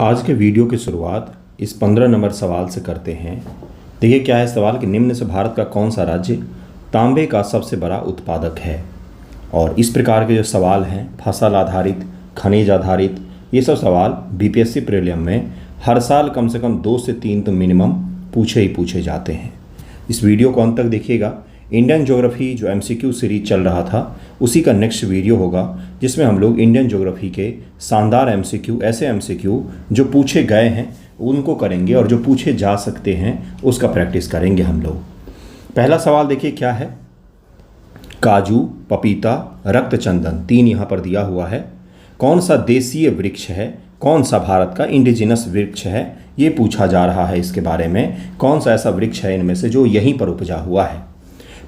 आज के वीडियो की शुरुआत इस 15 नंबर सवाल से करते हैं। देखिए क्या है सवाल कि निम्न से भारत का कौन सा राज्य तांबे का सबसे बड़ा उत्पादक है। और इस प्रकार के जो सवाल हैं फसल आधारित, खनिज आधारित, ये सब सवाल बीपीएससी प्रीलिम में हर साल कम से कम 2 से 3 तो मिनिमम पूछे जाते हैं। इस वीडियो को अंत तक देखिएगा। इंडियन ज्योग्राफी जो एमसीक्यू सीरीज चल रहा था उसी का नेक्स्ट वीडियो होगा, जिसमें हम लोग इंडियन ज्योग्राफी के शानदार एमसीक्यू, ऐसे एमसीक्यू जो पूछे गए हैं उनको करेंगे और जो पूछे जा सकते हैं उसका प्रैक्टिस करेंगे हम लोग। पहला सवाल देखिए क्या है। काजू, पपीता, रक्तचंदन 3 यहाँ पर दिया हुआ है। कौन सा देशीय वृक्ष है, कौन सा भारत का इंडिजिनस वृक्ष है, ये पूछा जा रहा है। इसके बारे में कौन सा ऐसा वृक्ष है इनमें से जो यहीं पर उपजा हुआ है।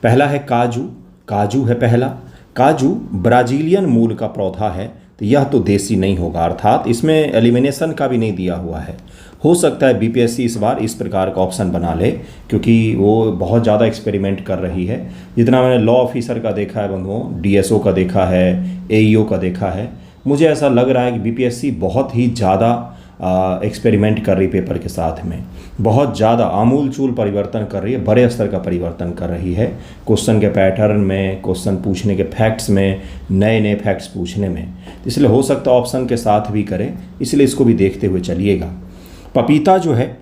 पहला है काजू, काजू है पहला। काजू ब्राजीलियन मूल का पौधा है, तो यह तो देसी नहीं होगा, अर्थात इसमें एलिमिनेशन का भी नहीं दिया हुआ है। हो सकता है बीपीएससी इस बार इस प्रकार का ऑप्शन बना ले, क्योंकि वो बहुत ज़्यादा एक्सपेरिमेंट कर रही है। जितना मैंने लॉ ऑफिसर का देखा है बंधुओं, डीएसओ का देखा है, एईओ का देखा है, मुझे ऐसा लग रहा है कि बीपीएससी बहुत ही ज़्यादा एक्सपेरिमेंट कर रही पेपर के साथ में, बहुत ज़्यादा आमूलचूल परिवर्तन कर रही है, बड़े स्तर का परिवर्तन कर रही है। क्वेश्चन के पैटर्न में, क्वेश्चन पूछने के फैक्ट्स में, नए नए फैक्ट्स पूछने में, इसलिए हो सकता है ऑप्शन के साथ भी करें, इसलिए इसको भी देखते हुए चलिएगा। पपीता जो है,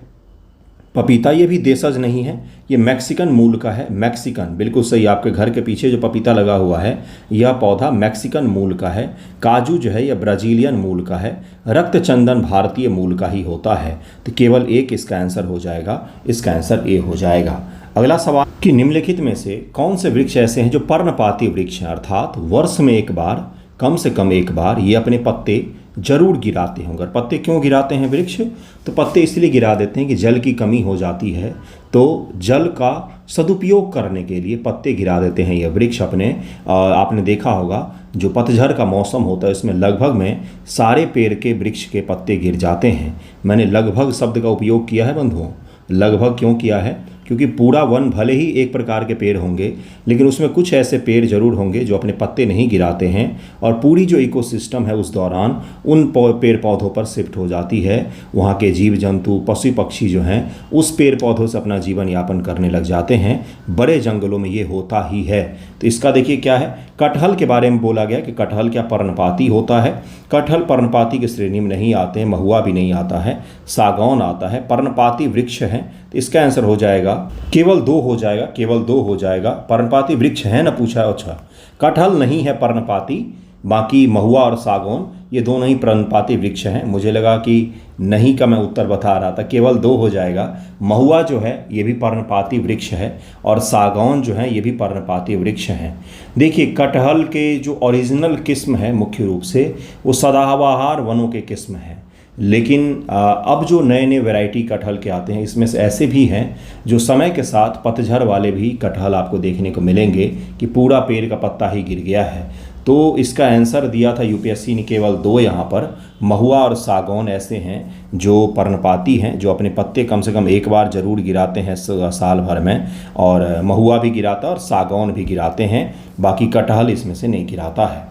पपीता ये भी देशज नहीं है, ये मैक्सिकन मूल का है। मैक्सिकन, बिल्कुल सही, आपके घर के पीछे जो पपीता लगा हुआ है यह पौधा मैक्सिकन मूल का है। काजू जो है यह ब्राजीलियन मूल का है। रक्तचंदन भारतीय मूल का ही होता है, तो केवल एक इसका आंसर हो जाएगा, इसका आंसर ए हो जाएगा। अगला सवाल कि निम्नलिखित में से कौन से वृक्ष ऐसे हैं जो पर्णपाती वृक्ष हैं, अर्थात वर्ष में एक बार, कम से कम एक बार ये अपने पत्ते जरूर गिराते होंगे। पत्ते क्यों गिराते हैं वृक्ष? तो पत्ते इसलिए गिरा देते हैं कि जल की कमी हो जाती है, तो जल का सदुपयोग करने के लिए पत्ते गिरा देते हैं ये वृक्ष अपने। आपने देखा होगा जो पतझड़ का मौसम होता है इसमें लगभग में सारे पेड़ के वृक्ष के पत्ते गिर जाते हैं। मैंने लगभग शब्द का उपयोग किया है बंधुओं। लगभग क्यों किया है? क्योंकि पूरा वन भले ही एक प्रकार के पेड़ होंगे, लेकिन उसमें कुछ ऐसे पेड़ जरूर होंगे जो अपने पत्ते नहीं गिराते हैं, और पूरी जो इकोसिस्टम है उस दौरान उन पेड़ पौधों पर शिफ्ट हो जाती है। वहाँ के जीव जंतु, पशु पक्षी जो हैं उस पेड़ पौधों से अपना जीवन यापन करने लग जाते हैं। बड़े जंगलों में ये होता ही है। तो इसका देखिए क्या है। कटहल के बारे में बोला गया कि कटहल क्या पर्णपाती होता है? कटहल पर्णपाती की श्रेणी में नहीं आते हैं, महुआ भी नहीं आता है, सागौन आता है, पर्णपाती वृक्ष है। तो इसका आंसर हो जाएगा केवल 2 हो जाएगा, केवल 2 हो जाएगा। पर्णपाती वृक्ष है ना पूछा, अच्छा कटहल नहीं है पर्णपाती, बाकी महुआ और सागौन ये दोनों ही पर्णपाती वृक्ष हैं। मुझे लगा कि नहीं का मैं उत्तर बता रहा था, केवल 2 हो जाएगा। महुआ जो है ये भी पर्णपाती वृक्ष है और सागौन जो है ये भी पर्णपाती वृक्ष हैं। देखिए कटहल के जो ओरिजिनल किस्म है मुख्य रूप से वो सदाबहार वनों के किस्म है, लेकिन अब जो नए नए वैरायटी कटहल के आते हैं इसमें से ऐसे भी हैं जो समय के साथ पतझड़ वाले भी कटहल आपको देखने को मिलेंगे कि पूरा पेड़ का पत्ता ही गिर गया है। तो इसका आंसर दिया था यूपीएससी ने केवल 2 यहाँ पर। महुआ और सागौन ऐसे हैं जो पर्णपाती हैं, जो अपने पत्ते कम से कम एक बार जरूर गिराते हैं साल भर में, और महुआ भी गिराता है और सागौन भी गिराते हैं, बाकी कटहल इसमें से नहीं गिराता है।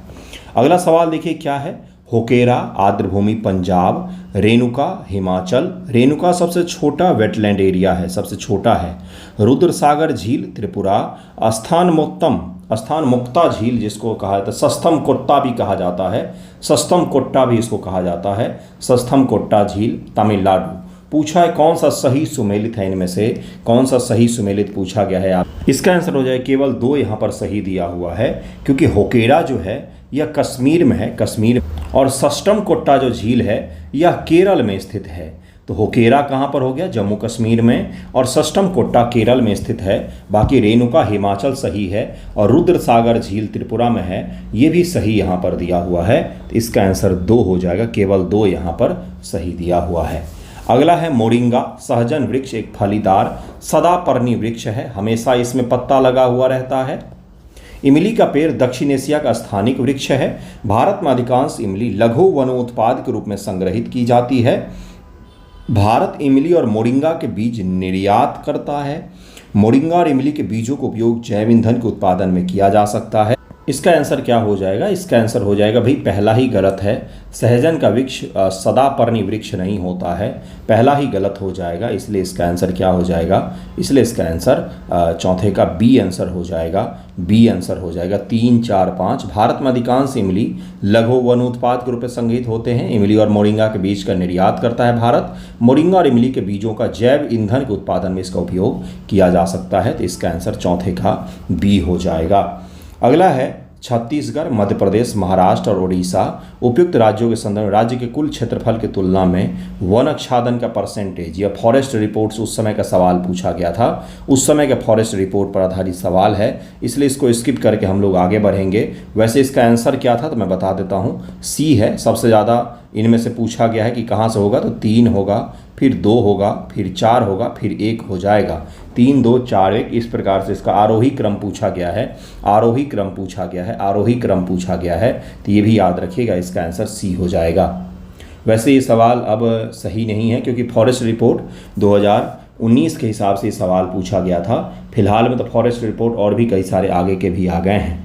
अगला सवाल देखिए क्या है। होकेरा आर्द्रभूमि पंजाब, रेणुका हिमाचल। रेणुका सबसे छोटा वेटलैंड एरिया है, सबसे छोटा है। रुद्रसागर झील त्रिपुरा। स्थान मुक्ता झील जिसको कहा जाता है, सस्थम कोट्टा भी कहा जाता है, सस्थम कोट्टा भी इसको कहा जाता है, सस्थम कोट्टा झील तमिलनाडु। पूछा है कौन सा सही सुमेलित है, इनमें से कौन सा सही सुमेलित पूछा गया है। आप इसका आंसर हो जाए केवल 2 यहाँ पर सही दिया हुआ है, क्योंकि होकेरा जो है यह कश्मीर में है, कश्मीर, और सष्टम कोट्टा जो झील है यह केरल में स्थित है। तो होकेरा कहाँ पर हो गया? जम्मू कश्मीर में, और सष्टम कोट्टा केरल में स्थित है। बाकी रेणुका हिमाचल सही है और रुद्रसागर झील त्रिपुरा में है, ये भी सही यहाँ पर दिया हुआ है। तो इसका आंसर 2 हो जाएगा, केवल 2 यहाँ पर सही दिया हुआ है। अगला है मोरिंगा। सहजन वृक्ष एक फलीदार सदापर्णी वृक्ष है, हमेशा इसमें पत्ता लगा हुआ रहता है। इमली का पेड़ दक्षिण एशिया का स्थानिक वृक्ष है। भारत में अधिकांश इमली लघु वनोत्पाद के रूप में संग्रहित की जाती है। भारत इमली और मोरिंगा के बीज निर्यात करता है। मोरिंगा और इमली के बीजों का उपयोग जैव ईंधन के उत्पादन में किया जा सकता है। इसका आंसर क्या हो जाएगा? इसका आंसर हो जाएगा भाई पहला ही गलत है। सहजन का वृक्ष सदापर्णी वृक्ष नहीं होता है, पहला ही गलत हो जाएगा। इसलिए इसका आंसर क्या हो जाएगा? इसलिए इसका आंसर चौथे का बी आंसर हो जाएगा। बी आंसर हो जाएगा। 3, 4, 5। भारत में अधिकांश इमली लघु वन उत्पाद के रूप में संग्रहित होते हैं। इमली और मोरिंगा के बीज का निर्यात करता है भारत। मोरिंगा और इमली के बीजों का जैव ईंधन के उत्पादन में इसका उपयोग किया जा सकता है। तो इसका आंसर चौथे का बी हो जाएगा। अगला है छत्तीसगढ़, मध्य प्रदेश, महाराष्ट्र और उड़ीसा उपयुक्त राज्यों के संदर्भ में राज्य के कुल क्षेत्रफल की तुलना में वन आच्छादन का परसेंटेज, यह फॉरेस्ट रिपोर्ट्स उस समय का सवाल पूछा गया था, उस समय के फॉरेस्ट रिपोर्ट पर आधारित सवाल है, इसलिए इसको स्किप करके हम लोग आगे बढ़ेंगे। वैसे इसका आंसर क्या था तो मैं बता देता हूँ, सी है। सबसे ज़्यादा इनमें से पूछा गया है कि कहाँ से होगा, तो 3 होगा, फिर 2 होगा, फिर 4 होगा, फिर 1 हो जाएगा। 3, 2, 4, 1 इस प्रकार से इसका आरोही क्रम पूछा गया है। आरोही क्रम पूछा गया है, आरोही क्रम पूछा गया है, तो ये भी याद रखिएगा, इसका आंसर सी हो जाएगा। वैसे ये सवाल अब सही नहीं है क्योंकि फॉरेस्ट रिपोर्ट 2019 के हिसाब से ये सवाल पूछा गया था। फिलहाल में तो फॉरेस्ट रिपोर्ट और भी कई सारे आगे के भी आ गए हैं।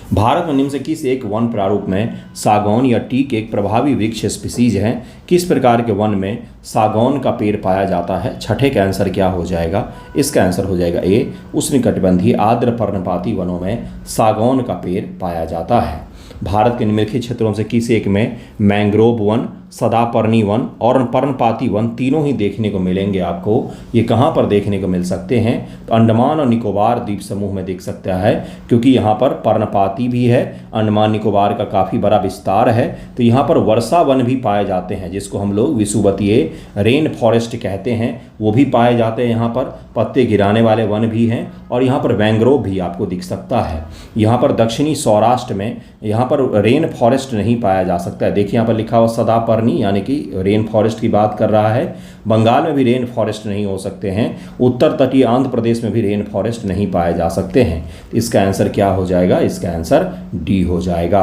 भारत में निम्न से किस एक वन प्रारूप में सागौन या टीक एक प्रभावी वृक्ष स्पीसीज है? किस प्रकार के वन में सागौन का पेड़ पाया जाता है? छठे का आंसर क्या हो जाएगा? इसका आंसर हो जाएगा ए, उष्णकटिबंधीय आर्द्र पर्णपाती वनों में सागौन का पेड़ पाया जाता है। भारत के निम्नलिखित क्षेत्रों से किस एक में मैंग्रोव वन, सदापर्णी वन और पर्णपाती वन तीनों ही देखने को मिलेंगे आपको? ये कहाँ पर देखने को मिल सकते हैं? तो अंडमान और निकोबार द्वीप समूह में देख सकता है, क्योंकि यहाँ पर पर्णपाती भी है, अंडमान निकोबार का काफ़ी बड़ा विस्तार है, तो यहाँ पर वर्षा वन भी पाए जाते हैं, जिसको हम लोग विषुवतीय रेन फॉरेस्ट कहते हैं, वो भी पाए जाते हैं। यहाँ पर पत्ते गिराने वाले वन भी हैं और यहाँ पर मैंग्रोव भी आपको दिख सकता है। यहाँ पर दक्षिणी सौराष्ट्र में यहाँ पर रेन फॉरेस्ट नहीं पाया जा सकता है। देखिए यहाँ पर लिखा हुआ सदापर्णी, यानी कि रेन फॉरेस्ट की बात कर रहा है। बंगाल में भी रेन फॉरेस्ट नहीं हो सकते हैं। उत्तर तटीय आंध्र प्रदेश में भी रेन फॉरेस्ट नहीं पाए जा सकते हैं। इसका आंसर क्या हो जाएगा? इसका आंसर डी हो जाएगा।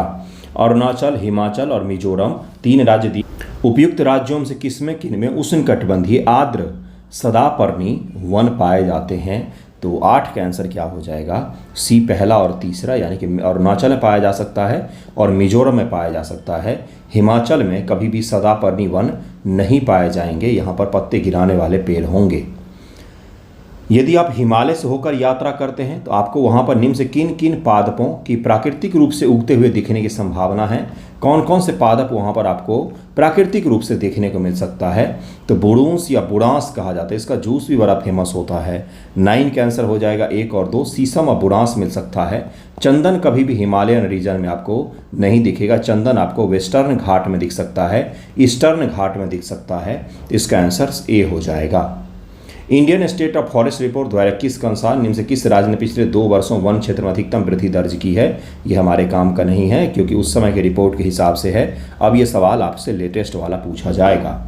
अरुणाचल, हिमाचल और मिजोरम 3 राज्य दिए। उपयुक्त राज्यों से किसमें किनमें उष्णकटिबंधीय आर्द्र सदापर्णी वन पाए जाते हैं? तो 8 का आंसर क्या हो जाएगा? सी पहला और तीसरा, यानी कि अरुणाचल में पाया जा सकता है और मिजोरम में पाया जा सकता है। हिमाचल में कभी भी सदापर्णी वन नहीं पाए जाएंगे, यहाँ पर पत्ते गिराने वाले पेड़ होंगे। यदि आप हिमालय से होकर यात्रा करते हैं तो आपको वहाँ पर निम्न से किन किन पादपों की प्राकृतिक रूप से उगते हुए दिखने की संभावना है? कौन कौन से पादप वहाँ पर आपको प्राकृतिक रूप से देखने को मिल सकता है? तो बुड़ूस या बुड़ांस कहा जाता है, इसका जूस भी बड़ा फेमस होता है। 9 का आंसर हो जाएगा 1 और 2, शीशम और बुड़ांस मिल सकता है। चंदन कभी भी हिमालयन रीजन में आपको नहीं दिखेगा, चंदन आपको वेस्टर्न घाट में दिख सकता है, ईस्टर्न घाट में दिख सकता है। इसका आंसर ए हो जाएगा। Indian state of forest report द्वारा किस अनुसार निम्न से किस राज्य ने पिछले 2 वर्षों वन क्षेत्र में अधिकतम वृद्धि दर्ज की है? यह हमारे काम का नहीं है क्योंकि उस समय के रिपोर्ट के हिसाब से है। अब यह सवाल आपसे लेटेस्ट वाला पूछा जाएगा।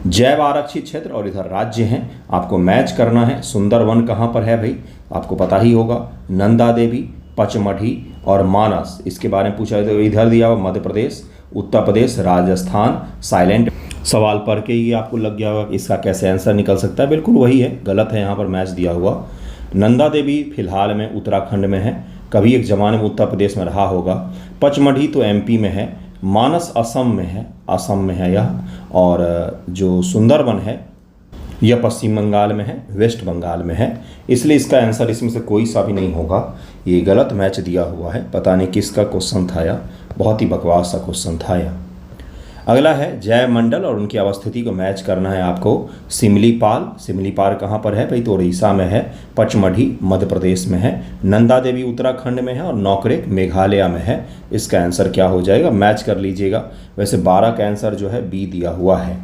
जैव आरक्षित क्षेत्र और इधर राज्य हैं, आपको मैच करना है। सुंदरवन कहाँ पर है भाई? आपको पता ही होगा, नंदा देवी, पचमढ़ी और मानस, इसके बारे में पूछा है। तो इधर दिया हुआ मध्य प्रदेश, उत्तर प्रदेश, राजस्थान। साइलेंट सवाल पढ़ के ही आपको लग गया होगा कि इसका कैसे आंसर निकल सकता है। बिल्कुल वही है, गलत है, यहाँ पर मैच दिया हुआ। नंदा देवी फिलहाल में उत्तराखंड में है, कभी एक ज़माने में उत्तर प्रदेश में रहा होगा। पचमढ़ी तो एमपी में है, मानस असम में है, असम में है यह, और जो सुंदरवन है यह पश्चिम बंगाल में है, वेस्ट बंगाल में है। इसलिए इसका आंसर इसमें से कोई सा भी नहीं होगा, ये गलत मैच दिया हुआ है। पता नहीं किसका क्वेश्चन था यह, बहुत ही बकवास सा क्वेश्चन था यह। अगला है जैव मंडल और उनकी अवस्थिति को मैच करना है आपको। सिमलीपाल, सिमलीपाल कहाँ पर है भाई? तो उड़ीसा में है। पचमढ़ी मध्य प्रदेश में है। नंदा देवी उत्तराखंड में है और नौकरेक मेघालय में है। इसका आंसर क्या हो जाएगा? मैच कर लीजिएगा। वैसे 12 का आंसर जो है बी दिया हुआ है।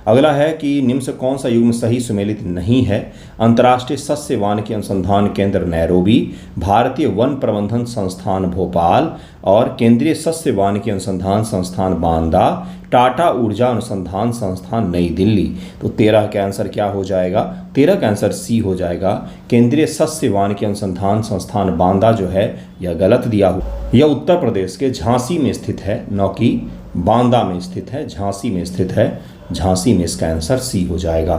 अगला है कि निम्न से कौन सा युग्म सही सुमेलित नहीं है? अंतर्राष्ट्रीय सस्य वानिकी अनुसंधान केंद्र नैरोबी, भारतीय वन प्रबंधन संस्थान भोपाल और केंद्रीय सस्य वानिकी अनुसंधान संस्थान बांदा, टाटा ऊर्जा अनुसंधान संस्थान नई दिल्ली। तो 13 का आंसर क्या हो जाएगा? 13 का आंसर सी हो जाएगा। केंद्रीय सस्य वानिकी अनुसंधान संस्थान बांदा जो है यह गलत दिया हुआ। यह उत्तर प्रदेश के झांसी में स्थित है, न कि बांदा में स्थित है, झांसी में स्थित है। झांसी में इसका आंसर सी हो जाएगा।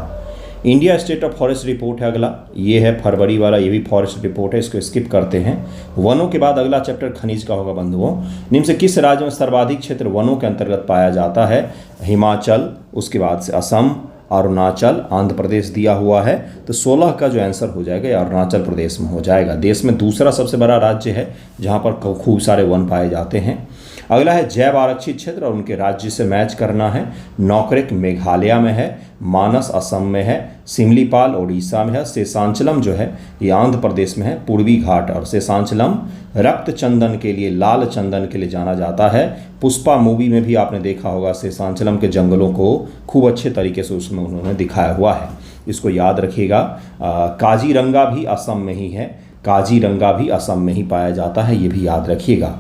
India state of forest report है अगला, ये है फरवरी वाला, ये भी फॉरेस्ट रिपोर्ट है, इसको स्किप करते हैं। वनों के बाद अगला चैप्टर खनिज का होगा बंधुओं। निम्न से किस राज्य में सर्वाधिक क्षेत्र वनों के अंतर्गत पाया जाता है? हिमाचल, उसके बाद से असम, अरुणाचल, आंध्र प्रदेश दिया हुआ है। तो 16 का जो आंसर हो जाएगा ये अरुणाचल प्रदेश में हो जाएगा। देश में दूसरा सबसे बड़ा राज्य है जहाँ पर खूब सारे वन पाए जाते हैं। अगला है जैव आरक्षित क्षेत्र और उनके राज्य से मैच करना है। नौकरेक मेघालय में है, मानस असम में है, सिमलीपाल उड़ीसा में है, शेषांचलम जो है ये आंध्र प्रदेश में है, पूर्वी घाट। और शेषांचलम रक्त चंदन के लिए, लाल चंदन के लिए जाना जाता है। पुष्पा मूवी में भी आपने देखा होगा शेषांचलम के जंगलों को खूब अच्छे तरीके से उसमें उन्होंने दिखाया हुआ है, इसको याद रखिएगा। काजीरंगा भी असम में ही है, काजीरंगा भी असम में ही पाया जाता है, ये भी याद रखिएगा।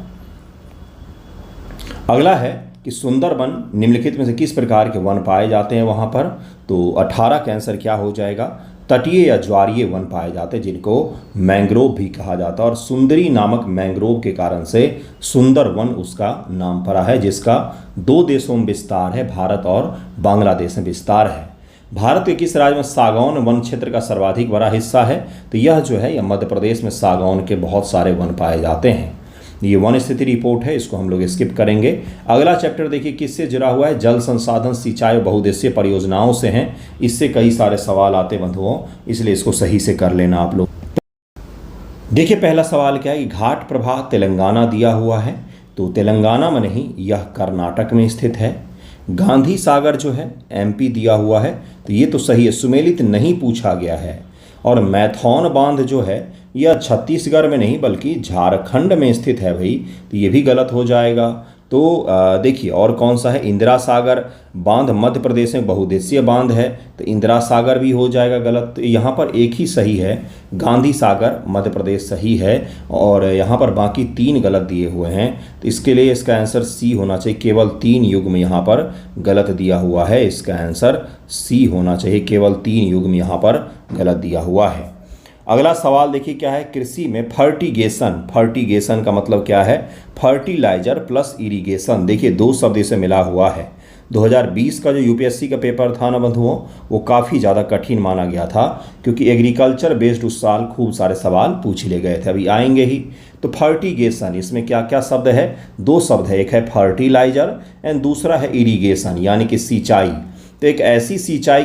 अगला है कि सुंदरबन निम्नलिखित में से किस प्रकार के वन पाए जाते हैं वहाँ पर? तो 18 का आंसर क्या हो जाएगा? तटीय या ज्वारीय वन पाए जाते हैं जिनको मैंग्रोव भी कहा जाता है। और सुंदरी नामक मैंग्रोव के कारण से सुंदरवन उसका नाम पड़ा है, जिसका 2 देशों में विस्तार है, भारत और बांग्लादेश में विस्तार है। भारत के किस राज्य में सागौन वन क्षेत्र का सर्वाधिक बड़ा हिस्सा है? तो यह जो है यह मध्य प्रदेश में सागौन के बहुत सारे वन पाए जाते हैं। ये वन स्थिति रिपोर्ट है, इसको हम लोग स्किप करेंगे। अगला चैप्टर देखिए किससे जुड़ा हुआ है? जल संसाधन, सिंचाई और बहुउद्देशीय परियोजनाओं से हैं। इससे कई सारे सवाल आते बंधुओं, इसलिए इसको सही से कर लेना आप लोग। देखिए पहला सवाल क्या है कि घाट प्रवाह तेलंगाना दिया हुआ है, तो तेलंगाना में नहीं, यह कर्नाटक में स्थित है। गांधी सागर जो है एमपी दिया हुआ है, तो ये तो सही है, सुमेलित नहीं पूछा गया है। और मैथौन बांध जो है यह छत्तीसगढ़ में नहीं बल्कि झारखंड में स्थित है भाई, तो ये भी गलत हो जाएगा। तो देखिए और कौन सा है? इंदिरा सागर बांध मध्य प्रदेश में बहुउद्देशीय बांध है, तो इंदिरा सागर भी हो जाएगा गलत। तो यहाँ पर एक ही सही है, गांधी सागर मध्य प्रदेश सही है, और यहाँ पर बाकी 3 गलत दिए हुए हैं। तो इसके लिए इसका आंसर सी होना चाहिए, केवल 3 युग्म यहाँ पर गलत दिया हुआ है, इसका आंसर सी होना चाहिए, केवल 3 युग्म यहाँ पर गलत दिया हुआ है। अगला सवाल देखिए क्या है? कृषि में फर्टिगेशन, फर्टिगेशन का मतलब क्या है? Fertiliser plus irrigation. देखिए 2 शब्द से मिला हुआ है। 2020 का जो यूपीएससी का पेपर था ना बंधुओं, वो काफ़ी ज़्यादा कठिन माना गया था, क्योंकि एग्रीकल्चर बेस्ड उस साल खूब सारे सवाल पूछ लिए गए थे, अभी आएंगे ही। तो फर्टिगेशन, इसमें क्या क्या शब्द है? 2 शब्द है, एक है फर्टिलाइजर एंड दूसरा है इरिगेशन, यानी कि सिंचाई। तो एक ऐसी सिंचाई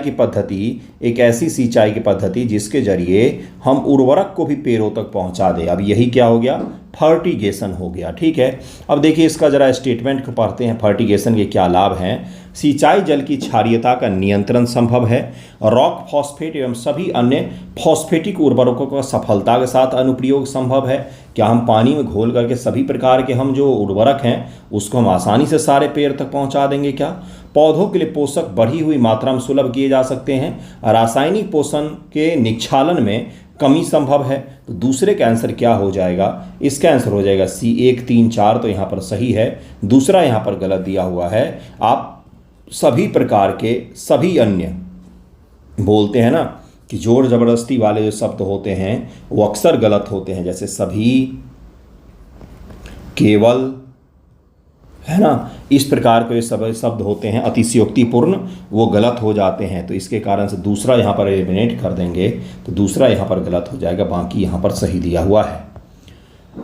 की पद्धति जिसके जरिए हम उर्वरक को भी पेड़ों तक पहुंचा दें। अब यही क्या हो गया? फर्टिगेशन हो गया। ठीक है, अब देखिए इसका जरा स्टेटमेंट को पढ़ते हैं, फर्टिगेशन के क्या लाभ हैं। सिंचाई जल की क्षारीयता का नियंत्रण संभव है, रॉक फॉस्फेट एवं सभी अन्य फॉस्फेटिक उर्वरकों का सफलता के साथ अनुप्रयोग संभव है। क्या हम पानी में घोल करके सभी प्रकार के हम जो उर्वरक हैं उसको हम आसानी से सारे पेड़ तक पहुंचा देंगे क्या? पौधों के लिए पोषक बढ़ी हुई मात्रा में सुलभ किए जा सकते हैं, रासायनिक पोषण के निक्षालन में कमी संभव है। तो दूसरे का आंसर क्या हो जाएगा? इसका आंसर हो जाएगा सी, 1, 3, 4 तो यहाँ पर सही है, दूसरा यहाँ पर गलत दिया हुआ है। आप सभी प्रकार के सभी अन्य बोलते हैं ना कि जोर जबरदस्ती वाले जो शब्द होते हैं वो अक्सर गलत होते हैं, जैसे सभी, केवल, है ना, इस प्रकार के सब शब्द होते हैं अतिशयोक्तिपूर्ण, वो गलत हो जाते हैं। तो इसके कारण से दूसरा यहाँ पर एलिमिनेट कर देंगे, तो दूसरा यहाँ पर गलत हो जाएगा, बाकी यहाँ पर सही दिया हुआ है।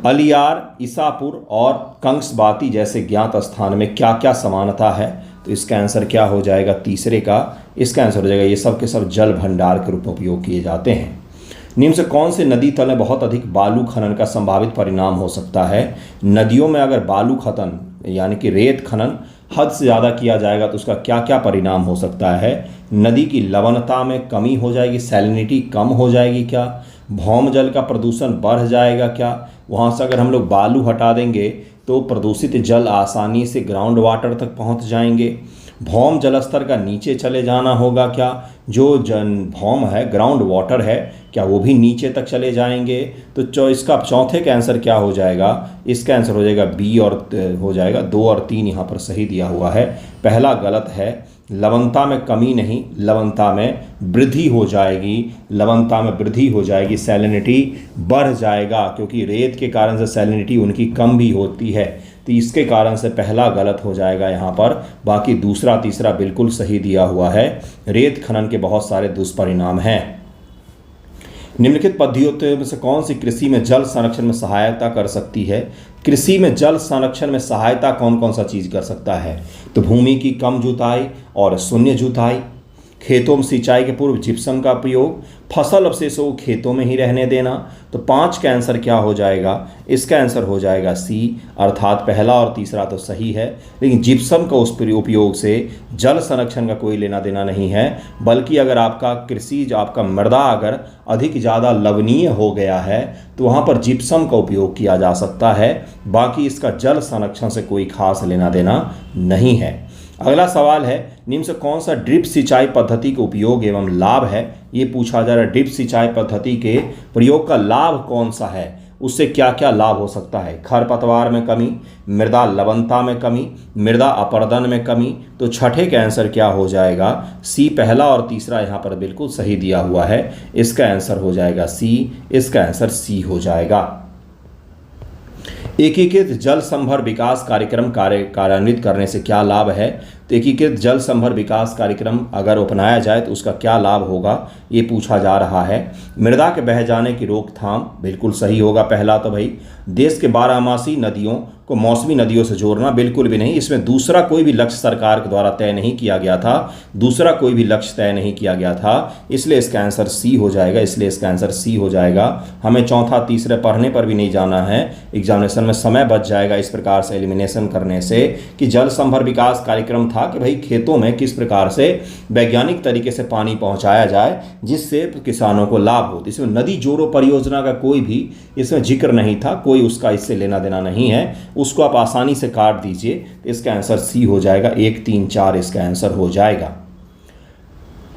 अलियार, ईसापुर और कंसबाती जैसे ज्ञात स्थान में क्या क्या समानता है? तो इसका आंसर क्या हो जाएगा? तीसरे का इसका आंसर हो जाएगा, ये सब के सब जल भंडार के रूप में उपयोग किए जाते हैं। निम्न से कौन से नदी तल में बहुत अधिक बालू खनन का संभावित परिणाम हो सकता है? नदियों में अगर बालू खनन यानी कि रेत खनन हद से ज़्यादा किया जाएगा तो उसका क्या क्या परिणाम हो सकता है? नदी की लवणता में कमी हो जाएगी, सैलिनिटी कम हो जाएगी क्या? भौम जल का प्रदूषण बढ़ जाएगा क्या? वहाँ से अगर हम लोग बालू हटा देंगे तो प्रदूषित जल आसानी से ग्राउंड वाटर तक पहुँच जाएंगे। भौम जलस्तर का नीचे चले जाना होगा क्या? जो भौम है, ग्राउंड वाटर है, क्या वो भी नीचे तक चले जाएंगे? तो इसका चौथे का आंसर क्या हो जाएगा? इसका आंसर हो जाएगा बी, और हो जाएगा 2 और 3 यहाँ पर सही दिया हुआ है। पहला गलत है, लवणता में कमी नहीं, लवणता में वृद्धि हो जाएगी, लवणता में वृद्धि हो जाएगी, सैलिनिटी बढ़ जाएगा, क्योंकि रेत के कारण से सैलिनिटी उनकी कम भी होती है। तो इसके कारण से पहला गलत हो जाएगा यहाँ पर, बाकी दूसरा तीसरा बिल्कुल सही दिया हुआ है। रेत खनन के बहुत सारे दुष्परिणाम हैं। निम्नलिखित पद्धतियों में से कौन सी कृषि में जल संरक्षण में सहायता कर सकती है? कृषि में जल संरक्षण में सहायता कौन कौन सा चीज़ कर सकता है? तो भूमि की कम जुताई और शून्य जुताई, खेतों में सिंचाई के पूर्व जिप्सम का प्रयोग, फसल अवशेषों को खेतों में ही रहने देना। तो 5 का आंसर क्या हो जाएगा? इसका आंसर हो जाएगा सी, अर्थात पहला और तीसरा तो सही है, लेकिन जिप्सम का उस उपयोग से जल संरक्षण का कोई लेना देना नहीं है, बल्कि अगर आपका कृषि जो आपका मृदा अगर अधिक ज़्यादा लवणीय हो गया है तो वहाँ पर जिप्सम का उपयोग किया जा सकता है, बाकी इसका जल संरक्षण से कोई खास लेना देना नहीं है। अगला सवाल है, निम्न से कौन सा ड्रिप सिंचाई पद्धति का उपयोग एवं लाभ है? ये पूछा जा रहा है, ड्रिप सिंचाई पद्धति के प्रयोग का लाभ कौन सा है, उससे क्या क्या लाभ हो सकता है? खरपतवार में कमी, मृदा लवणता में कमी, मृदा अपरदन में कमी। तो छठे का आंसर क्या हो जाएगा? सी, पहला और तीसरा यहाँ पर बिल्कुल सही दिया हुआ है, इसका आंसर हो जाएगा सी, इसका आंसर सी हो जाएगा। एकीकृत जल संभर विकास कार्यक्रम कार्यान्वित करने से क्या लाभ है? तो एकीकृत जल संभर विकास कार्यक्रम अगर अपनाया जाए तो उसका क्या लाभ होगा, ये पूछा जा रहा है। मृदा के बह जाने की रोकथाम बिल्कुल सही होगा पहला तो भाई। देश के 12 नदियों को मौसमी नदियों से जोड़ना बिल्कुल भी नहीं, इसमें दूसरा कोई भी लक्ष्य सरकार के द्वारा तय नहीं किया गया था, दूसरा कोई भी लक्ष्य तय नहीं किया गया था, इसलिए इसका आंसर सी हो जाएगा, इसलिए इसका आंसर सी हो जाएगा। हमें चौथा तीसरे पढ़ने पर भी नहीं जाना है, एग्जामिनेशन में समय बच जाएगा इस प्रकार से एलिमिनेशन करने से कि जल संभर विकास कार्यक्रम था कि भाई खेतों में किस प्रकार से वैज्ञानिक तरीके से पानी पहुंचाया जाए जिससे किसानों को लाभ हो। इसमें नदी जोड़ो परियोजना का कोई भी इसमें जिक्र नहीं था, कोई उसका इससे लेना देना नहीं है, उसको आप आसानी से काट दीजिए। इसका आंसर सी हो जाएगा, 1, 3, 4 इसका आंसर हो जाएगा।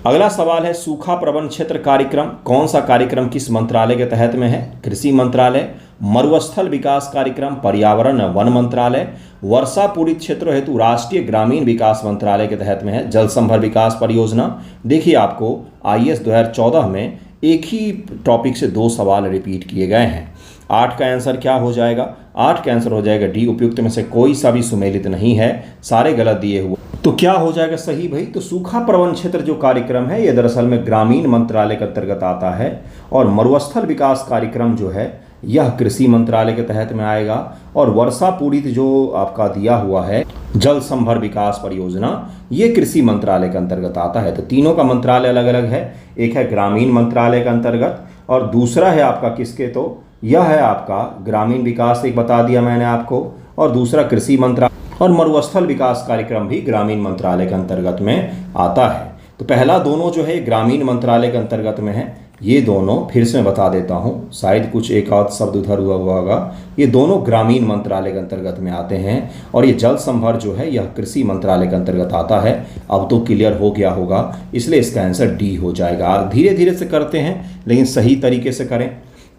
अगला सवाल है, सूखा प्रबंधन क्षेत्र कार्यक्रम कौन सा कार्यक्रम किस मंत्रालय के तहत में है? कृषि मंत्रालय। मरुस्थल विकास कार्यक्रम पर्यावरण वन मंत्रालय। वर्षा पीड़ित क्षेत्रों हेतु राष्ट्रीय ग्रामीण विकास मंत्रालय के तहत में है जल संभर विकास परियोजना। देखिए आपको IAS 2014 में एक ही टॉपिक से 2 सवाल रिपीट किए गए हैं। 8 का आंसर क्या हो जाएगा? 8 का आंसर हो जाएगा डी, उपयुक्त में से कोई सा भी सुमेलित नहीं है, सारे गलत दिए हुए। तो क्या हो जाएगा सही भाई? तो सूखा प्रबंधन क्षेत्र जो कार्यक्रम है ये दरअसल में ग्रामीण मंत्रालय के अंतर्गत आता है और मरुस्थल विकास कार्यक्रम जो है यह कृषि मंत्रालय के तहत में आएगा और वर्षा पीड़ित जो आपका दिया हुआ है जल संभर विकास परियोजना ये कृषि मंत्रालय के अंतर्गत आता है। तो तीनों का मंत्रालय अलग अलग है, एक है ग्रामीण मंत्रालय के अंतर्गत और दूसरा है आपका किसके, तो यह है आपका ग्रामीण विकास, एक बता दिया मैंने आपको, और दूसरा कृषि मंत्रालय, और मरुस्थल विकास कार्यक्रम भी ग्रामीण मंत्रालय के अंतर्गत में आता है। तो पहला दोनों जो है ग्रामीण मंत्रालय के अंतर्गत में है, ये दोनों फिर से मैं बता देता हूँ, शायद कुछ एक आध शब्द उधर हुआ होगा, ये दोनों ग्रामीण मंत्रालय के अंतर्गत में आते हैं और ये जल संभर जो है यह कृषि मंत्रालय के अंतर्गत आता है। अब तो क्लियर हो गया होगा, इसलिए इसका आंसर डी हो जाएगा। धीरे धीरे से करते हैं लेकिन सही तरीके से करें।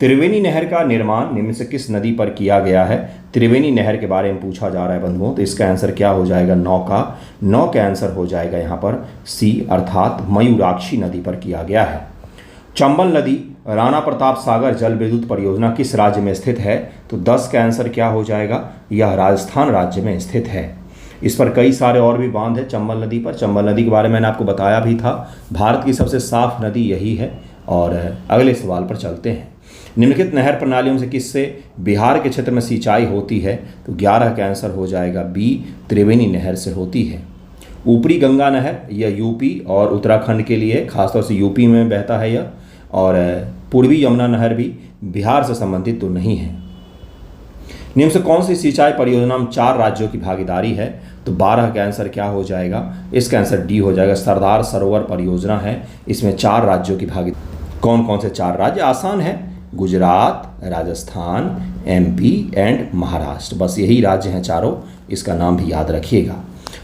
त्रिवेणी नहर का निर्माण निम्न से किस नदी पर किया गया है? त्रिवेणी नहर के बारे में पूछा जा रहा है बंधुओं, तो इसका आंसर क्या हो जाएगा? 9 का आंसर हो जाएगा यहाँ पर सी, अर्थात मयूराक्षी नदी पर किया गया है। चंबल नदी राणा प्रताप सागर जल विद्युत परियोजना किस राज्य में स्थित है? तो 10 का आंसर क्या हो जाएगा? यह राजस्थान राज्य में स्थित है। इस पर कई सारे और भी बांध है चंबल नदी पर। चंबल नदी के बारे में मैंने आपको बताया भी था, भारत की सबसे साफ नदी यही है। और अगले सवाल पर चलते हैं। निम्नलिखित नहर प्रणालियों से किससे बिहार के क्षेत्र में सिंचाई होती है? तो 11 का आंसर हो जाएगा बी, त्रिवेणी नहर से होती है। ऊपरी गंगा नहर यह यूपी और उत्तराखंड के लिए, खासतौर से यूपी में बहता है यह, और पूर्वी यमुना नहर भी बिहार से संबंधित तो नहीं है। निम्न से कौन सी सिंचाई परियोजना में 4 राज्यों की भागीदारी है? तो 12 का आंसर क्या हो जाएगा? इसका आंसर डी हो जाएगा, सरदार सरोवर परियोजना है, इसमें 4 राज्यों की भागीदारी। कौन कौन से 4 राज्य? आसान है, गुजरात, राजस्थान, MP एंड महाराष्ट्र, बस यही राज्य हैं चारों, इसका नाम भी याद रखिएगा।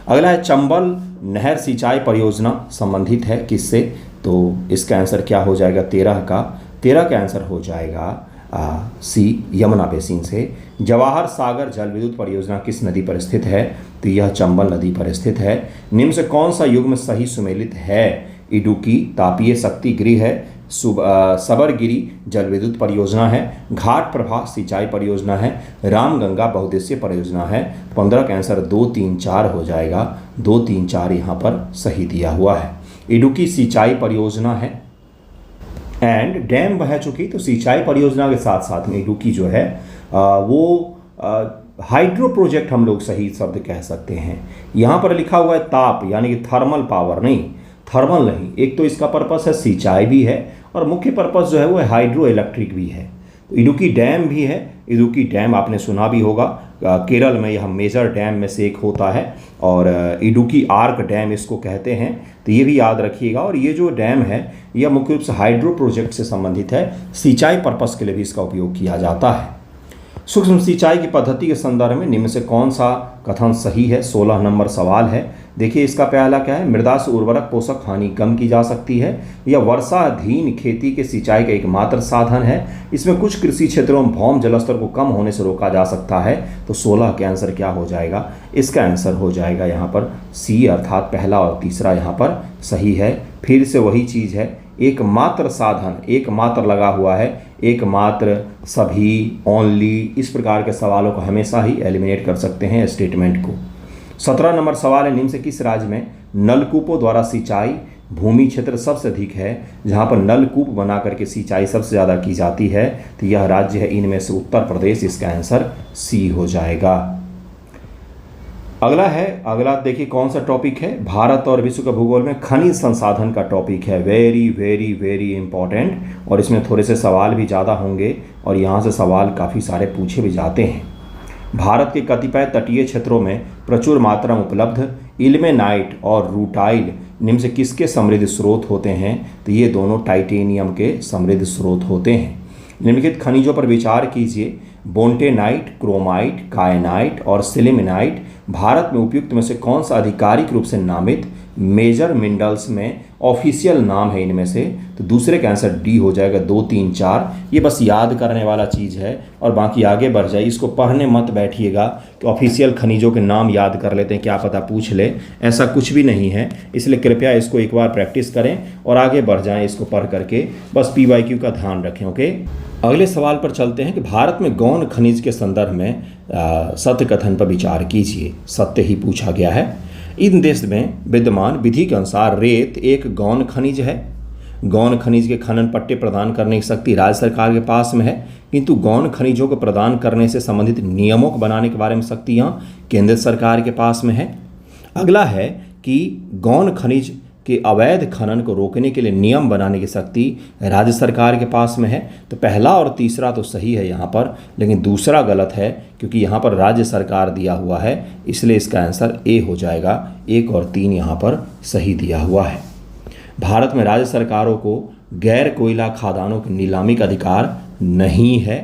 अगला है चंबल नहर सिंचाई परियोजना संबंधित है किससे? तो इसका आंसर क्या हो जाएगा? 13 का आंसर हो जाएगा सी, यमुना बेसिन से। जवाहर सागर जल विद्युत परियोजना किस नदी पर स्थित है? तो यह चंबल नदी पर स्थित है। निम्न से कौन सा युग्म सही सुमेलित है? इडुक्की तापीय शक्ति गृह है, सबरगिरी जल विद्युत परियोजना है, घाट प्रभा सिंचाई परियोजना है, रामगंगा बहुउद्देशीय परियोजना है। 15 का आंसर 2, 3, 4 हो जाएगा। 2, 3, 4 यहाँ पर सही दिया हुआ है। इडुक्की सिंचाई परियोजना है एंड डैम बह चुकी, तो सिंचाई परियोजना के साथ साथ में इडुक्की जो है वो हाइड्रो प्रोजेक्ट हम लोग सही शब्द कह सकते हैं। यहाँ पर लिखा हुआ है ताप, यानी कि थर्मल पावर, नहीं थर्मल नहीं। एक तो इसका पर्पस है सिंचाई भी है और मुख्य पर्पस जो है वो हाइड्रो इलेक्ट्रिक भी है। तो इडुक्की डैम भी है। इडुक्की डैम आपने सुना भी होगा, केरल में यह मेजर डैम में से एक होता है और इडुक्की आर्क डैम इसको कहते हैं, तो ये भी याद रखिएगा। और ये जो डैम है यह मुख्य रूप से हाइड्रो प्रोजेक्ट से संबंधित है, सिंचाई पर्पस के लिए भी इसका उपयोग किया जाता है। सूक्ष्म सिंचाई की पद्धति के संदर्भ में निम्न से कौन सा कथन सही है? 16 नंबर सवाल है। देखिए इसका पहला क्या है, मृदा से उर्वरक पोषक हानि कम की जा सकती है। यह वर्षाधीन खेती के सिंचाई का एकमात्र साधन है। इसमें कुछ कृषि क्षेत्रों में भौम जलस्तर को कम होने से रोका जा सकता है। तो 16 का आंसर क्या हो जाएगा? इसका आंसर हो जाएगा यहाँ पर सी, अर्थात पहला और तीसरा यहाँ पर सही है। फिर से वही चीज़ है, एकमात्र साधन, एकमात्र लगा हुआ है, एकमात्र, सभी, ओनली, इस प्रकार के सवालों को हमेशा ही एलिमिनेट कर सकते हैं स्टेटमेंट को। 17 नंबर सवाल है, निम्न से किस राज्य में नलकूपों द्वारा सिंचाई भूमि क्षेत्र सबसे अधिक है? जहाँ पर नलकूप बना करके सिंचाई सबसे ज़्यादा की जाती है तो यह राज्य है इनमें से उत्तर प्रदेश। इसका आंसर सी हो जाएगा। अगला देखिए कौन सा टॉपिक है, भारत और विश्व के भूगोल में खनिज संसाधन का टॉपिक है। वेरी वेरी वेरी इंपॉर्टेंट, और इसमें थोड़े से सवाल भी ज़्यादा होंगे और यहाँ से सवाल काफ़ी सारे पूछे भी जाते हैं। भारत के कतिपय तटीय क्षेत्रों में प्रचुर मात्रा में उपलब्ध इल्मेनाइट और रूटाइल निम्न से किसके समृद्ध स्रोत होते हैं? तो ये दोनों टाइटेनियम के समृद्ध स्रोत होते हैं। निम्नलिखित खनिजों पर विचार कीजिए, बोंटेनाइट, क्रोमाइट, कायनाइट और सिलिमेनाइट भारत में उपयुक्त में से कौन सा आधिकारिक रूप से नामित मेजर मिनरल्स में ऑफिशियल नाम है इनमें से? तो दूसरे का आंसर डी हो जाएगा। 2, 3, 4 ये बस याद करने वाला चीज़ है और बाकी आगे बढ़ जाए। इसको पढ़ने मत बैठिएगा कि ऑफिशियल खनिजों के नाम याद कर लेते हैं, क्या पता पूछ ले, ऐसा कुछ भी नहीं है। इसलिए कृपया इसको एक बार प्रैक्टिस करें और आगे बढ़ जाएं इसको पढ़ करके, बस PYQ का ध्यान रखें। ओके, अगले सवाल पर चलते हैं कि भारत में गौण खनिज के संदर्भ में सत्य कथन पर विचार कीजिए। सत्य ही पूछा गया है। इन देश में विद्यमान विधि के अनुसार रेत एक गौण खनिज है। गौण खनिज के खनन पट्टे प्रदान करने की शक्ति राज्य सरकार के पास में है, किंतु गौण खनिजों को प्रदान करने से संबंधित नियमों को बनाने के बारे में शक्तियाँ केंद्र सरकार के पास में है। अगला है कि गौण खनिज कि अवैध खनन को रोकने के लिए नियम बनाने की शक्ति राज्य सरकार के पास में है। तो पहला और तीसरा तो सही है यहाँ पर, लेकिन दूसरा गलत है क्योंकि यहाँ पर राज्य सरकार दिया हुआ है, इसलिए इसका आंसर ए हो जाएगा। 1 और 3 यहाँ पर सही दिया हुआ है। भारत में राज्य सरकारों को गैर कोयला खादानों की नीलामी का अधिकार नहीं है।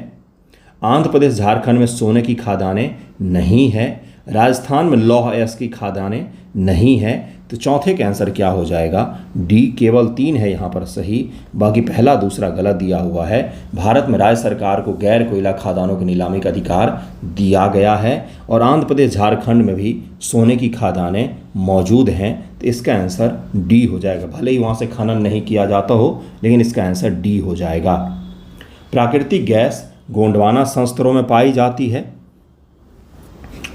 आंध्र प्रदेश झारखंड में सोने की खादानें नहीं है। राजस्थान में लौह अयस्क की खादानें नहीं है। तो चौथे का आंसर क्या हो जाएगा? डी। केवल 3 है यहाँ पर सही, बाकी पहला दूसरा गलत दिया हुआ है। भारत में राज्य सरकार को गैर कोयला खादानों की नीलामी का अधिकार दिया गया है और आंध्र प्रदेश झारखंड में भी सोने की खादानें मौजूद हैं। तो इसका आंसर डी हो जाएगा। भले ही वहाँ से खनन नहीं किया जाता हो, लेकिन इसका आंसर डी हो जाएगा। प्राकृतिक गैस गोंडवाना संस्तरों में पाई जाती है।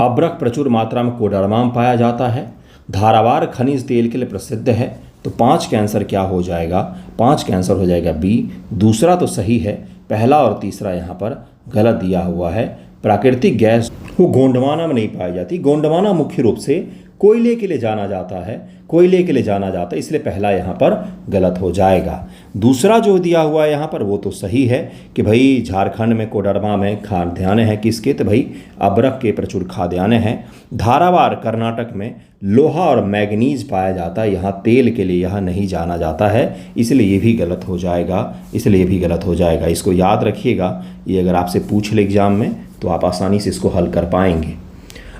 अब्रक प्रचुर मात्रा में कोडरमा में पाया जाता है। धारावार खनिज तेल के लिए प्रसिद्ध है। तो 5 का आंसर क्या हो जाएगा? 5 का आंसर हो जाएगा बी। दूसरा तो सही है, पहला और तीसरा यहाँ पर गलत दिया हुआ है। प्राकृतिक गैस वो गोंडवाना में नहीं पाई जाती। गोंडवाना मुख्य रूप से कोयले के लिए जाना जाता है, कोयले के लिए जाना जाता है, इसलिए पहला यहाँ पर गलत हो जाएगा। दूसरा जो दिया हुआ है यहाँ पर वो तो सही है कि भाई झारखंड में कोडरमा में खाद्यान्न है किसके? तो भाई अब्रक के प्रचुर खाद्यान्न हैं। धारावार कर्नाटक में लोहा और मैग्नीज पाया जाता है, यहाँ तेल के लिए यहाँ नहीं जाना जाता है, इसलिए ये भी गलत हो जाएगा। इसलिए ये भी गलत हो जाएगा। इसको याद रखिएगा, ये अगर आपसे पूछ ले एग्जाम में तो आप आसानी से इसको हल कर पाएंगे।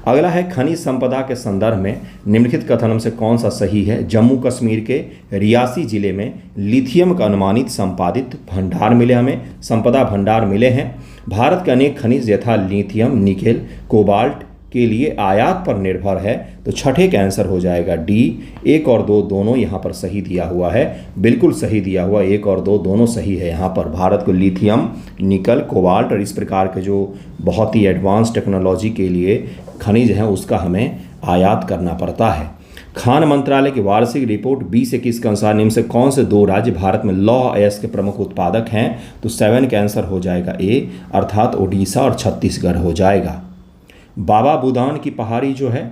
अगला है खनिज संपदा के संदर्भ में निम्नलिखित कथनों से कौन सा सही है? जम्मू कश्मीर के रियासी जिले में लिथियम का अनुमानित संपादित भंडार मिले, हमें संपदा भंडार मिले हैं। भारत के अनेक खनिज यथा लिथियम, निकेल, कोबाल्ट, के लिए आयात पर निर्भर है, तो छठे का आंसर हो जाएगा डी। 1 और 2 दोनों यहाँ पर सही दिया हुआ है, बिल्कुल सही दिया हुआ, 1 और 2 दोनों सही है। यहाँ पर भारत को लिथियम, निकल, कोबाल्ट और इस प्रकार के जो बहुत ही एडवांस टेक्नोलॉजी के लिए खनिज हैं उसका हमें आयात करना पड़ता है। खान मंत्रालय की वार्षिक रिपोर्ट 2021 के अनुसार निम्न से कौन से 2 राज्य भारत में लौह अयस्क के प्रमुख उत्पादक हैं? तो 7 का आंसर हो जाएगा ए, अर्थात ओडिशा और छत्तीसगढ़ हो जाएगा। बाबा बुदान की पहाड़ी जो है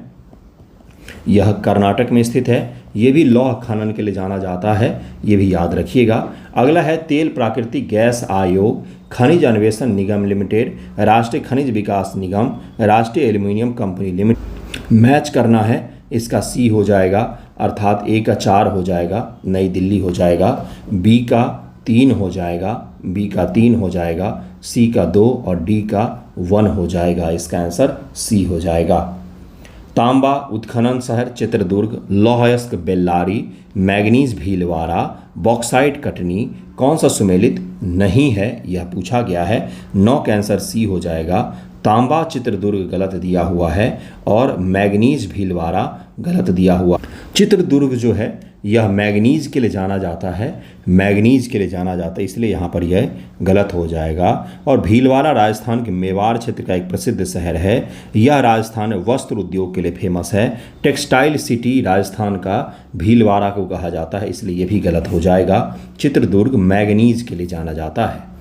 यह कर्नाटक में स्थित है, ये भी लौह खनन के लिए जाना जाता है, ये भी याद रखिएगा। अगला है तेल प्राकृतिक गैस आयोग, खनिज अन्वेषण निगम लिमिटेड, राष्ट्रीय खनिज विकास निगम, राष्ट्रीय एल्यूमिनियम कंपनी लिमिटेड। मैच करना है, इसका सी हो जाएगा, अर्थात ए का 4 हो जाएगा, नई दिल्ली हो जाएगा, बी का 3 हो जाएगा, बी का 3 हो जाएगा, सी का 2 और डी का 1 हो जाएगा। इसका आंसर सी हो जाएगा। तांबा उत्खनन शहर चित्रदुर्ग, लौह अयस्क बेल्लारी, मैग्नीज भीलवाड़ा, बॉक्साइट कटनी, कौन सा सुमेलित नहीं है यह पूछा गया है। 9 का आंसर सी हो जाएगा। तांबा चित्रदुर्ग गलत दिया हुआ है और मैग्नीज भीलवाड़ा गलत दिया हुआ। चित्रदुर्ग जो है यह मैग्नीज के लिए जाना जाता है, मैग्नीज के लिए जाना जाता है, इसलिए यहाँ पर यह गलत हो जाएगा। और भीलवाड़ा राजस्थान के मेवाड़ क्षेत्र का एक प्रसिद्ध शहर है, यह राजस्थान वस्त्र उद्योग के लिए फेमस है। टेक्सटाइल सिटी राजस्थान का भीलवाड़ा को कहा जाता है, इसलिए यह भी गलत हो जाएगा। चित्रदुर्ग मैग्नीज के लिए जाना जाता है।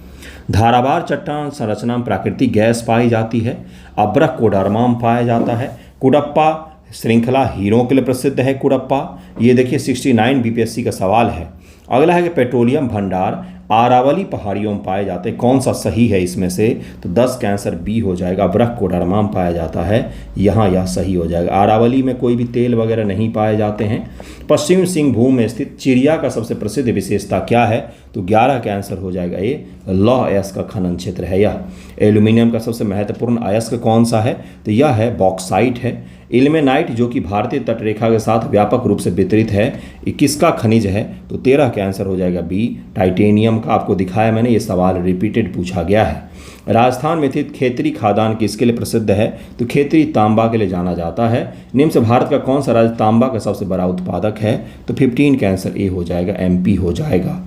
धारावार चट्टान संरचना में प्राकृतिक गैस पाई जाती है, अब्रक कोडरमा में पाया जाता है। कुडप्पा श्रृंखला हीरों के लिए प्रसिद्ध है। कुडप्पा, ये देखिए 69 बीपीएससी का सवाल है। अगला है कि पेट्रोलियम भंडार आरावली पहाड़ियों में पाए जाते हैं, कौन सा सही है इसमें से? तो 10 का आंसर बी हो जाएगा, अब्रक कोडरमा में पाया जाता है, यहाँ यह सही हो जाएगा। आरावली में कोई भी तेल वगैरह नहीं पाए जाते हैं। पश्चिम सिंहभूम में स्थित चिड़िया का सबसे प्रसिद्ध विशेषता क्या है? तो 11 का आंसर हो जाएगा ए, लौह अयस्क का खनन क्षेत्र है यह। एल्यूमिनियम का सबसे महत्वपूर्ण अयस्क कौन सा है? तो यह है बॉक्साइट है। इल्मेनाइट जो कि भारतीय तटरेखा के साथ व्यापक रूप से वितरित है, ये किसका खनिज है? तो 13 का आंसर हो जाएगा बी, टाइटेनियम का। आपको दिखाया मैंने, ये सवाल रिपीटेड पूछा गया है। राजस्थान में स्थित खेतरी खादान किसके लिए प्रसिद्ध है? तो खेतरी तांबा के लिए जाना जाता है। निम्न से भारत का कौन सा राज्य तांबा का सबसे बड़ा उत्पादक है? तो 15 का आंसर ए हो जाएगा, एमपी हो जाएगा।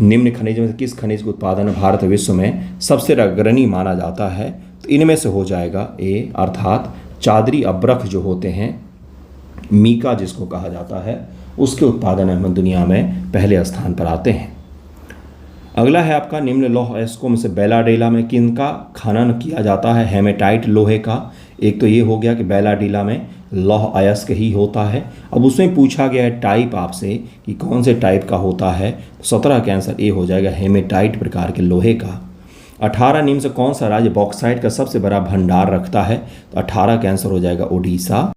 निम्न खनिज में से किस खनिज के उत्पादन में भारत विश्व में सबसे अग्रणी माना जाता है? तो इनमें से हो जाएगा ए, अर्थात चादरी अब्रक जो होते हैं, मीका जिसको कहा जाता है, उसके उत्पादन में दुनिया में पहले स्थान पर आते हैं। अगला है आपका निम्न लौह अयस्कों में से बैलाडेला में किनका खनन किया जाता है? हेमेटाइट लोहे का। एक तो ये हो गया कि बैलाडेला में लौह अयस्क ही होता है। अब उसमें पूछा गया है टाइप आपसे कि कौन से टाइप का होता है, तो 17 का आंसर ए हो जाएगा, हेमेटाइट प्रकार के लोहे का। 18 निम्न से कौन सा राज्य बॉक्साइट का सबसे बड़ा भंडार रखता है? तो 18 का आंसर हो जाएगा ओडिशा।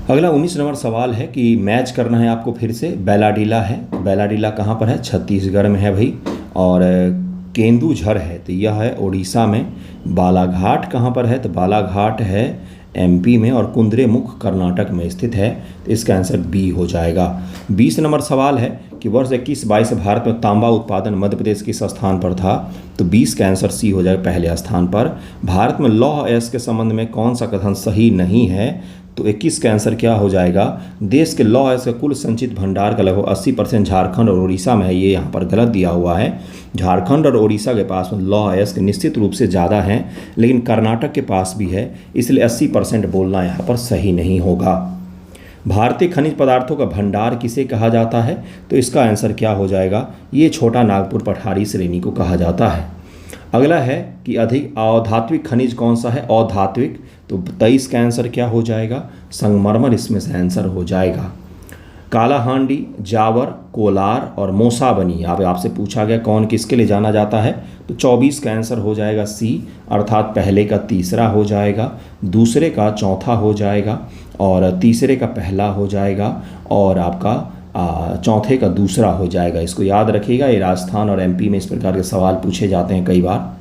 अगला 19 नंबर सवाल है कि मैच करना है आपको फिर से। बैलाडीला है, बैलाडीला कहाँ पर है? छत्तीसगढ़ में है भाई। और केंदुझर है, तो यह है ओडिशा में। बालाघाट कहाँ पर है? तो बालाघाट है एमपी में। और कुंद्रेमुख कर्नाटक में स्थित है, तो इसका आंसर बी हो जाएगा। 20 नंबर सवाल है कि वर्ष 21-22 भारत में तांबा उत्पादन मध्य प्रदेश किस स्थान पर था? तो 20 का आंसर सी हो जाएगा, पहले स्थान पर। भारत में लौह अयस्क के संबंध में कौन सा कथन सही नहीं है? तो 21 का आंसर क्या हो जाएगा? देश के लौह अयस्क कुल संचित भंडार का लगभग 80% झारखंड और उड़ीसा में है, ये यहाँ पर गलत दिया हुआ है। झारखंड और उड़ीसा के पास में लौह अयस्क निश्चित रूप से ज़्यादा हैं, लेकिन कर्नाटक के पास भी है, इसलिए 80% बोलना यहाँ पर सही नहीं होगा। भारतीय खनिज पदार्थों का भंडार किसे कहा जाता है? तो इसका आंसर क्या हो जाएगा? ये छोटा नागपुर पठारी श्रेणी को कहा जाता है। अगला है कि अधिक अधात्विक खनिज कौन सा है? अधात्विक, तो 23 का आंसर क्या हो जाएगा? संगमरमर इसमें से आंसर हो जाएगा। कालाहांडी, जावर, कोलार और मोसाबनी आपसे पूछा गया कौन किसके लिए जाना जाता है? तो 24 का आंसर हो जाएगा सी, अर्थात पहले का तीसरा हो जाएगा, दूसरे का चौथा हो जाएगा और तीसरे का पहला हो जाएगा और आपका चौथे का दूसरा हो जाएगा। इसको याद रखिएगा, ये राजस्थान और एमपी में इस प्रकार के सवाल पूछे जाते हैं कई बार।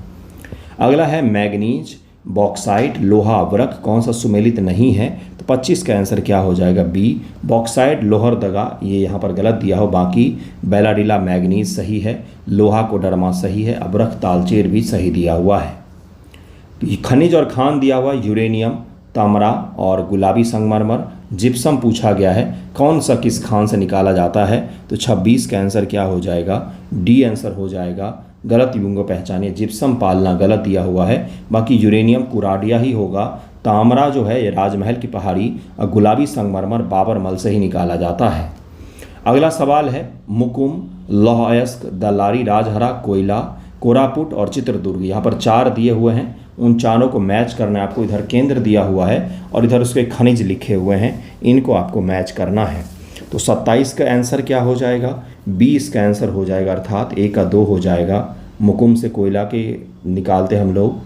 अगला है मैग्नीज, बॉक्साइट, लोहा अवरक कौन सा सुमेलित नहीं है? तो 25 का आंसर क्या हो जाएगा? बी, बॉक्साइट लोहरदगा, ये यहाँ पर गलत दिया हो, बाकी बैलाडीला मैग्नीज सही है, लोहा कोडरमा सही है, अबरख तालचेर भी सही दिया हुआ है। तो ये खनिज और खान दिया हुआ यूरेनियम, तांबा और गुलाबी संगमरमर। जिप्सम पूछा गया है कौन सा किस खान से निकाला जाता है, तो 26 का आंसर क्या हो जाएगा, डी आंसर हो जाएगा। गलत युग्म को पहचानिए। जिप्सम पालना गलत दिया हुआ है, बाकी यूरेनियम कुराडिया ही होगा। तांबा जो है ये राजमहल की पहाड़ी और गुलाबी संगमरमर बाबरमल से ही निकाला जाता है। अगला सवाल है मुकुम, लौह अयस्क, दलारी, राजहरा, कोयला, कोरापुट और चित्रदुर्ग। यहाँ पर 4 दिए हुए हैं, उन चारों को मैच करना है आपको। इधर केंद्र दिया हुआ है और इधर उसके खनिज लिखे हुए हैं, इनको आपको मैच करना है। तो 27 का आंसर क्या हो जाएगा, 20 का आंसर हो जाएगा, अर्थात A का 2 हो जाएगा। मुकुम से कोयला के निकालते हम लोग,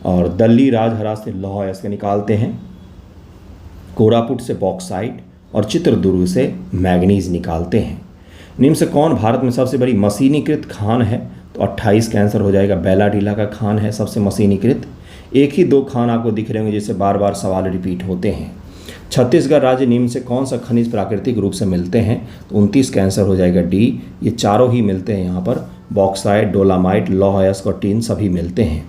और दल्ली राजहरा से लौह अयस्क निकालते हैं, कोरापुट से बॉक्साइट और चित्रदुर्ग से मैग्नीज निकालते हैं। निम्न से कौन भारत में सबसे बड़ी मशीनीकृत खान है, तो 28 का आंसर हो जाएगा। बैलाडीला का खान है सबसे मशीनीकृत। एक ही 2 खान आपको दिख रहे होंगे जिससे बार बार सवाल रिपीट होते हैं। छत्तीसगढ़ राज्य निम्न से कौन सा खनिज प्राकृतिक रूप से मिलते हैं, तो 29 का आंसर हो जाएगा डी। ये चारों ही मिलते हैं यहाँ पर, बॉक्साइट, डोलामाइट, लौह अयस्क और टीन सभी मिलते हैं।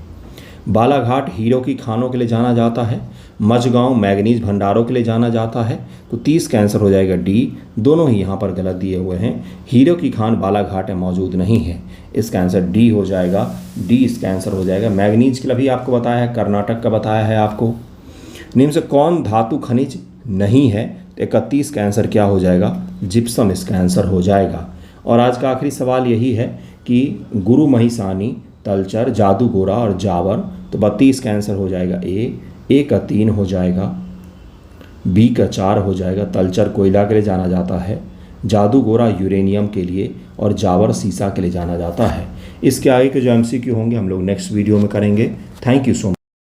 बालाघाट हीरो की खानों के लिए जाना जाता है। मझगांव मैग्नीज भंडारों के लिए जाना जाता है, तो 30 का आंसर हो जाएगा डी। दोनों ही यहाँ पर गलत दिए हुए हैं। हीरो की खान बालाघाट में मौजूद नहीं है, इसका आंसर डी हो जाएगा। डी इसका आंसर हो जाएगा। मैग्नीज के लिए भी आपको बताया है, कर्नाटक का बताया है आपको। निम्न से कौन धातु खनिज नहीं है, तो 31 का आंसर क्या हो जाएगा, जिप्सम इसका आंसर हो जाएगा। और आज का आखिरी सवाल यही है कि गुरु महिसानी, तलचर, जादूगोरा और जावर, तो 32 का आंसर हो जाएगा ए का 3 हो जाएगा, बी का 4 हो जाएगा। तलचर कोयला के लिए जाना जाता है, जादूगोरा यूरेनियम के लिए और जावर सीसा के लिए जाना जाता है। इसके आगे के जो MCQ होंगे हम लोग नेक्स्ट वीडियो में करेंगे। Thank you so much.